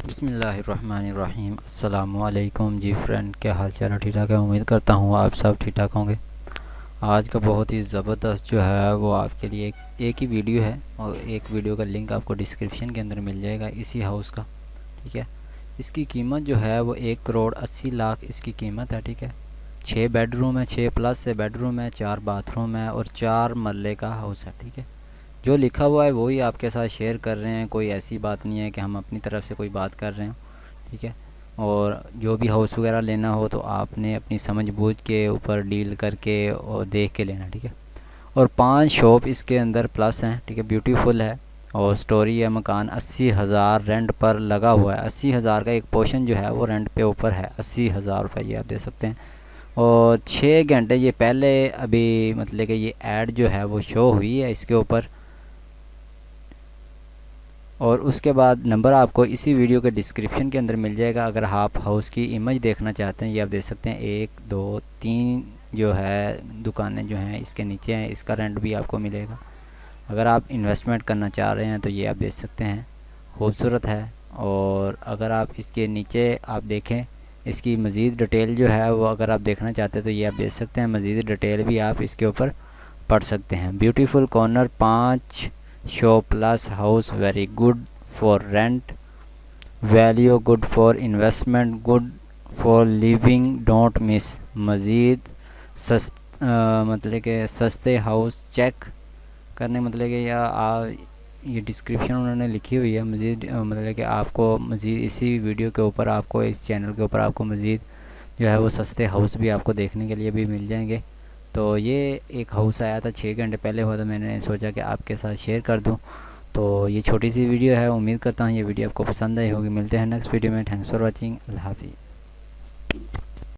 बिस्मिल्लाहिर्रहमानिर्रहीम। अस्सलामुअलैकुम जी फ्रेंड, क्या हाल चाल है? ठीक ठाक है, उम्मीद करता हूँ आप सब ठीक ठाक होंगे। आज का बहुत ही ज़बरदस्त जो है वो आपके लिए एक ही वीडियो है और एक वीडियो का लिंक आपको डिस्क्रिप्शन के अंदर मिल जाएगा इसी हाउस का। ठीक है, इसकी कीमत जो है वो 1 करोड़ 80 लाख इसकी कीमत है। ठीक है, 6 बेडरूम है, 6+ से बेडरूम है, 4 बाथरूम है और 4 मरले का हाउस है। ठीक है, जो लिखा हुआ है वही आपके साथ शेयर कर रहे हैं, कोई ऐसी बात नहीं है कि हम अपनी तरफ से कोई बात कर रहे हैं। ठीक है, और जो भी हाउस वगैरह लेना हो तो आपने अपनी समझ बूझ के ऊपर डील करके और देख के लेना। ठीक है, और 5 शॉप इसके अंदर प्लस हैं। ठीक है, ब्यूटीफुल है और स्टोरी है। मकान 80,000 रेंट पर लगा हुआ है। 80,000 का एक पोर्शन जो है वो रेंट पे ऊपर है। 80,000 रुपये ये आप दे सकते हैं। और 6 घंटे ये पहले अभी मतलब कि ये ऐड जो है वो शो हुई है इसके ऊपर, और उसके बाद नंबर आपको इसी वीडियो के डिस्क्रिप्शन के अंदर मिल जाएगा। अगर आप हाउस की इमेज देखना चाहते हैं, ये आप देख सकते हैं। 1 2 3 जो है दुकानें जो हैं इसके नीचे हैं, इसका रेंट भी आपको मिलेगा। अगर आप इन्वेस्टमेंट करना चाह रहे हैं तो ये आप देख सकते हैं, खूबसूरत है। और अगर आप इसके नीचे आप देखें, इसकी मज़ीद डिटेल जो है वो अगर आप देखना चाहते हैं तो ये आप देख सकते हैं। मज़ीद डिटेल भी आप इसके ऊपर पढ़ सकते हैं। Beautiful corner, 5 show plus house, very good for rent, value good for investment, good for living, don't miss. मज़ीद मतलब कि सस्ते हाउस चेक करने मतलब कि ये डिस्क्रिप्शन उन्होंने लिखी हुई है। मज़ीद मतलब कि आपको मज़ीद इसी वीडियो के ऊपर आपको इस चैनल के ऊपर आपको मज़ीद जो है वो सस्ते हाउस भी आपको देखने के लिए भी मिल जाएंगे। तो ये एक हाउस आया था 6 घंटे पहले हुआ, तो मैंने सोचा कि आपके साथ शेयर कर दूं। तो ये छोटी सी वीडियो है, उम्मीद करता हूँ ये वीडियो आपको पसंद आई होगी। मिलते हैं नेक्स्ट वीडियो में। Thanks for watching. अल्लाह हाफिज़।